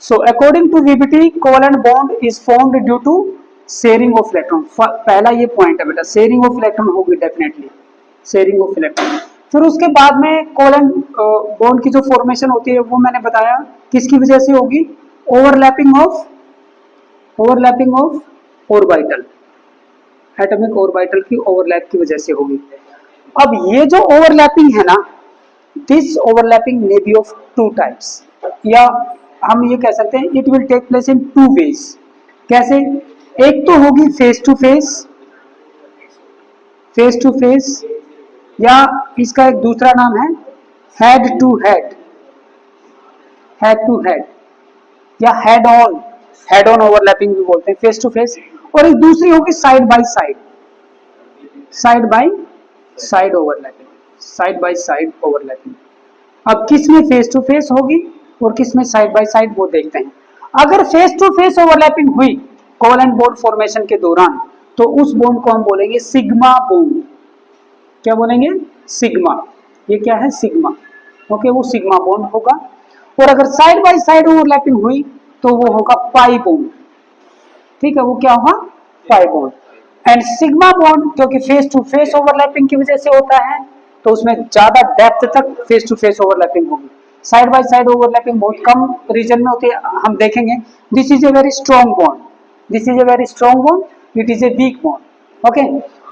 So according to VBT, covalent bond is formed due to sharing of electron. पहला ये point है बेटा, sharing of electron होगी definitely, sharing of electron. फिर उसके बाद में कोवलेंट बॉन्ड की जो फॉर्मेशन होती है वो मैंने बताया किसकी वजह से होगी, overlapping of orbital, atomic orbital की ओवरलैप की वजह से होगी। अब ये जो ओवरलैपिंग है ना, this overlapping may be of two types, या हम ये कह सकते हैं it will take place in two ways. कैसे, एक तो होगी फेस टू फेस, या इसका एक दूसरा नाम है हेड टू हेड या हेड ऑन ओवरलैपिंग भी बोलते हैं, फेस टू फेस। और एक दूसरी होगी साइड बाय साइड ओवरलैपिंग। अब किस में फेस टू फेस होगी और किस में साइड बाय साइड, वो देखते हैं। अगर फेस टू फेस ओवरलैपिंग हुई कोवलेंट बॉन्ड फॉर्मेशन के दौरान, तो उस बॉन्ड को हम बोलेंगे सिग्मा बॉन्ड। क्या बोलेंगे, सिग्मा। ये क्या है, सिग्मा। ओके, वो सिग्मा बॉन्ड होगा। और अगर साइड बाय साइड ओवरलैपिंग हुई तो वो होगा पाई बॉन्ड। ठीक है, वो क्या होगा, pi bond. And sigma bond क्योंकि फेस टू फेस ओवरलैपिंग की वजह से होता है, तो उसमें ज्यादा डेप्थ तक फेस टू फेस ओवरलैपिंग होगी। साइड बाय साइड ओवरलैपिंग बहुत कम रीजन में होती है, हम देखेंगे। This is a very strong bond, it is a weak bond. Okay,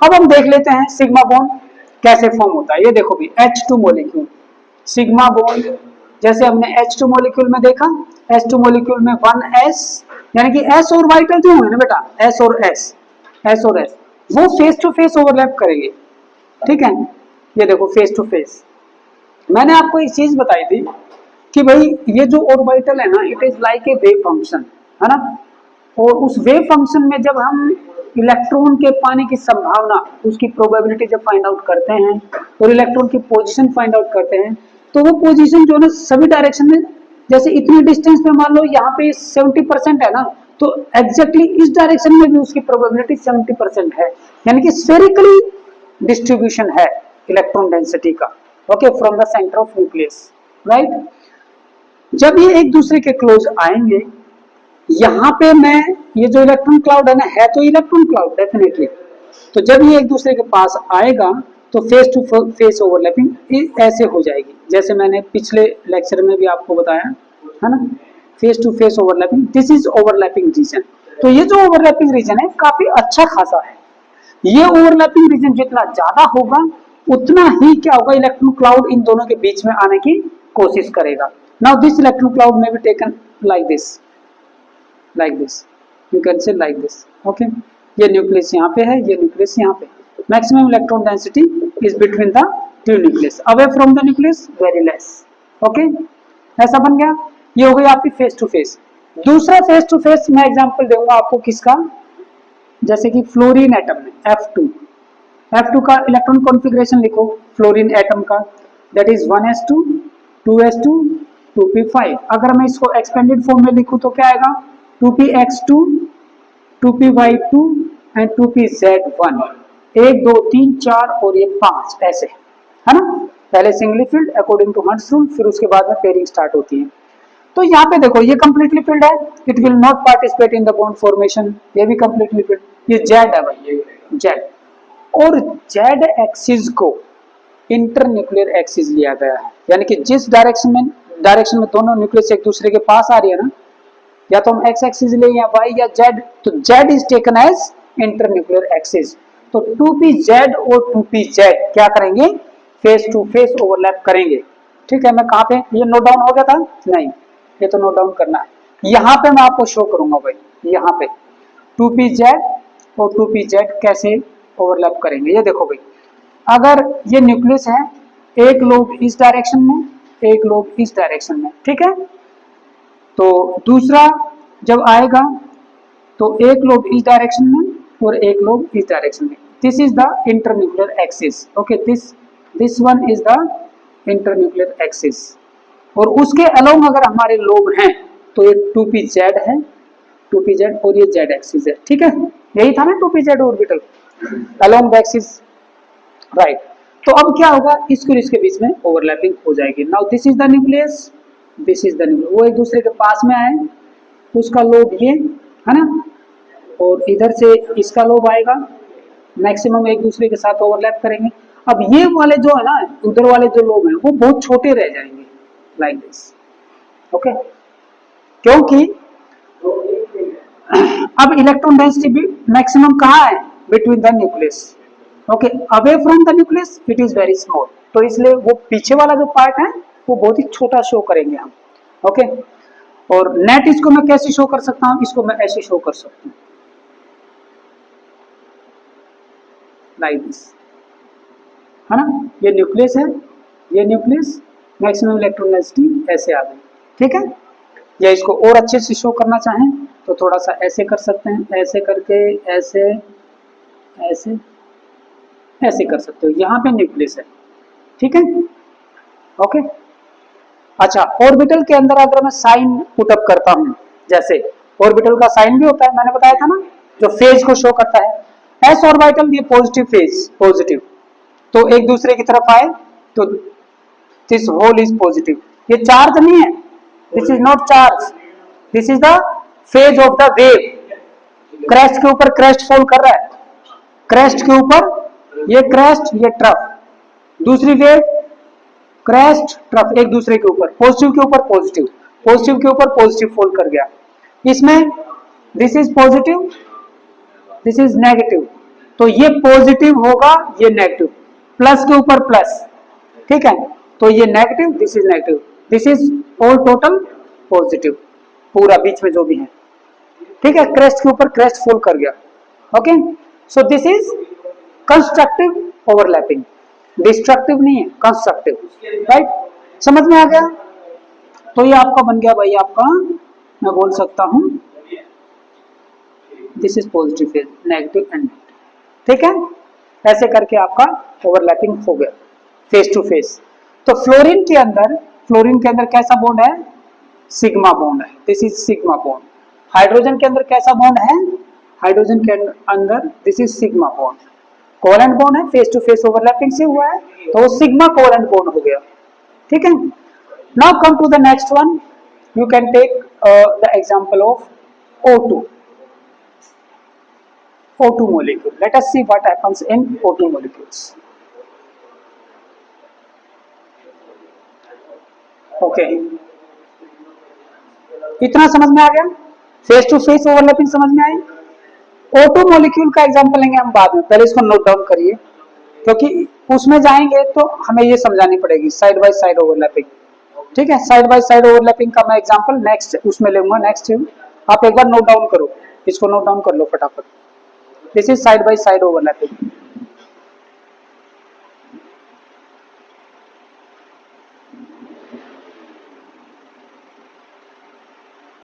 अब हम देख लेते हैं सिग्मा बॉन्ड कैसे फॉर्म होता है। ये देखो भी H2 मॉलिक्यूल, सिग्मा बॉन्ड जैसे हमने H2 मॉलिक्यूल में देखा, H2 मॉलिक्यूल में 1s, यानी कि s ऑर्बिटल जो है ना बेटा, s और s वो फेस टू फेस ओवरलैप करेंगे। ठीक है, ये देखो फेस टू फेस। मैंने आपको एक चीज बताई थी कि भाई ये जो ऑर्बिटल है ना, it is like a wave function, है ना। और उस वेव फंक्शन में जब हम इलेक्ट्रॉन के पाने की संभावना, उसकी प्रोबेबिलिटी जब फाइंड आउट करते हैं और इलेक्ट्रॉन की पोजीशन फाइंड आउट करते हैं, तो वो पोजीशन जो है सभी डायरेक्शन में, जैसे इतनी डिस्टेंस पे मान लो यहाँ पे 70% है ना, तो एग्जैक्टली इस डायरेक्शन में भी उसकी प्रोबेबिलिटी 70% है, यानी कि स्फेरिकली डिस्ट्रीब्यूशन है इलेक्ट्रॉन डेंसिटी का। Okay, from the centre of nucleus, right. जब ये एक दूसरे के क्लोज आएंगे, यहाँ पे मैं ये जो इलेक्ट्रॉन क्लाउड है ना, है तो इलेक्ट्रॉन क्लाउड डेफिनेटली, तो जब ये एक दूसरे के पास आएगा तो फेस टू फेस ओवरलैपिंग ऐसे हो जाएगी, जैसे मैंने पिछले लेक्चर में भी आपको बताया है ना, face to face overlapping, this is overlapping region. तो ये जो ओवरलैपिंग रीजन है काफी अच्छा खासा है। ये ओवरलैपिंग रीजन जितना ज्यादा होगा उतना ही क्या होगा, इलेक्ट्रॉन क्लाउड इन दोनों के बीच में आने की कोशिश करेगा। नाउ दिस इलेक्ट्रॉन क्लाउड में be taken like this, you can say like this. Okay, ये न्यूक्लियस यहाँ पे है, ये न्यूक्लियस यहाँ पे। Maximum electron density is between the two nucleus, away from the nucleus very less. Okay, ऐसा बन गया। ये हो गई आपकी फेस टू फेस। दूसरा फेस टू फेस मैं एग्जांपल दूंगा आपको किसका, जैसे कि फ्लोरीन एटम में F2 का इलेक्ट्रॉन कॉन्फ़िगरेशन लिखो फ्लोरीन एटम का, that is 1s2 2s2 2p5। अगर मैं इसको एक्सपेंडेड फॉर्म में लिखूं तो क्या आएगा, 2px2 2py2 एंड 2pz1, 1 2 3 4 और ये 5 ऐसे, है ना। पहले singly filled according to Hund's rule, फिर उसके बाद में पेयरिंग स्टार्ट होती है। तो यहाँ पे देखो ये कंप्लीटली फिल्ड है, it will not participate in the bond formation, ये भी कंप्लीटली फिल्ड। ये जेड है भाई, ये जेड। और जेड एक्सिस को इंटरन्यूक्लियर एक्सिस लिया गया है, यानी कि जिस डायरेक्शन में दोनों न्यूक्लियस एक दूसरे के पास आ रही है ना, या तो हम एक्स एक्सिस ले या वाई या जेड, तो Z is taken as internuclear axis. तो 2pz और 2pz क्या करेंगे, फेस टू फेस ओवरलैप करेंगे। ठीक है, मैं कहाँ पे, ये नोट डाउन हो गया था, नहीं ये तो नोट डाउन करना है। यहाँ पे मैं आपको शो करूंगा भाई, यहाँ पे 2pz और 2pz कैसे ओवरलैप करेंगे। ये देखो भाई, अगर ये न्यूक्लियस है, एक लोब इस डायरेक्शन में, एक लोब इस डायरेक्शन में, ठीक है। तो दूसरा जब आएगा तो एक लोब इस डायरेक्शन में और एक लोब इस डायरेक्शन में, this is the internuclear axis. Okay, this one is the internuclear axis. और उसके अलोंग अगर हमारे लोब हैं तो ये 2pz है, 2pz और ये z एक्सिस है। ठीक है, यही था ना 2pz orbital along the axis, right. तो अब क्या होगा, इसको इसके बीच में ओवरलैपिंग हो जाएगी। Now this is the nucleus this is the nucleus. वो एक दूसरे के पास में आए, उसका लोब ये है ना, और इधर से इसका लोब आएगा, मैक्सिमम एक दूसरे के साथ ओवरलैप करेंगे। अब ये वाले जो है ना, उधर वाले जो लोब हैं वो बहुत छोटे रह जाएंगे, लाइक दिस। ओके, क्योंकि अब इलेक्ट्रॉन डेंसिटी भी मैक्सिमम कहाँ है, between the nucleus. Okay, away from the nucleus it is very small, तो इसलिए वो पीछे वाला जो पार्ट है वो बहुत ही छोटा शो करेंगे हम। ओके, और नेट इसको मैं कैसे शो कर सकता हूं, इसको मैं ऐसे शो कर सकता हूं, लाइक दिस, है ना। ये न्यूक्लियस है, ये न्यूक्लियस, मैक्सिमम इलेक्ट्रॉन डेंसिटी ऐसे आ गई, ठीक है। या इसको और अच्छे से शो करना चाहें तो थोड़ा सा ऐसे कर सकते हैं, ऐसे करके ऐसे ऐसे ऐसे कर सकते हो, यहाँ पे न्यूक्लियस है, ठीक है। ओके, अच्छा, ऑर्बिटल के अंदर अगर मैं साइन पुटअप करता हूं, जैसे ऑर्बिटल का साइन भी होता है, मैंने बताया था ना, जो फेज को शो करता है। एस ऑर्बिटल ये पॉजिटिव फेज, पॉजिटिव, तो एक दूसरे की तरफ आए तो दिस होल इज पॉजिटिव। ये चार्ज नहीं है, this is not charge, this is the phase of the wave. Crest के ऊपर क्रेस्ट फॉल कर रहा है, क्रेस्ट के ऊपर ये क्रेस्ट, ये ट्रफ, दूसरी वेव क्रेस्ट ट्रफ, एक दूसरे के ऊपर, पॉजिटिव के ऊपर पॉजिटिव, पॉजिटिव के ऊपर पॉजिटिव फॉल कर गया। इसमें this is positive, this is negative, तो ये पॉजिटिव होगा, ये नेगेटिव, प्लस के ऊपर प्लस, ठीक है, तो ये negative, this is negative, this is all total positive, पूरा बीच में जो भी है, ठीक है। क्रेस्ट के ऊपर क्रेस्ट फॉल कर गया। Okay, so this is constructive overlapping, destructive नहीं है, कंस्ट्रक्टिव, राइट। समझ में आ गया, तो ये आपका बन गया भाई, आपका मैं बोल सकता हूं this is positive phase, negative and negative, ठीक है। ऐसे करके आपका ओवरलैपिंग हो गया फेस टू फेस। तो फ्लोरीन के अंदर कैसा बॉन्ड है, सिग्मा बॉन्ड है, this is sigma bond. Hydrogen के अंदर कैसा बॉन्ड है, हाइड्रोजन के अंदर this is sigma bond, covalent bond है, फेस टू फेस ओवरलैपिंग से हुआ है, तो वो सिग्मा कोवेलेंट बॉन्ड हो गया, ठीक है। Now come to the next one, you can take the example of O2, O2 molecule. Let us see what happens in O2 molecules. Okay, इतना समझ में आ गया, फेस टू फेस ओवरलैपिंग समझ में आई। O2 मॉलिक्यूल का एग्जांपल लेंगे हम बाद में, पहले इसको नोट डाउन करिए, क्योंकि उसमें जाएंगे तो हमें ये समझानी पड़ेगी साइड बाय साइड ओवरलैपिंग, ठीक है। साइड बाय साइड ओवरलैपिंग का मैं एग्जांपल नेक्स्ट उसमें लूंगा, नेक्स्ट आप एक बार नोट डाउन करो, इसको नोट डाउन कर लो फटाफट। This is side by side overlapping.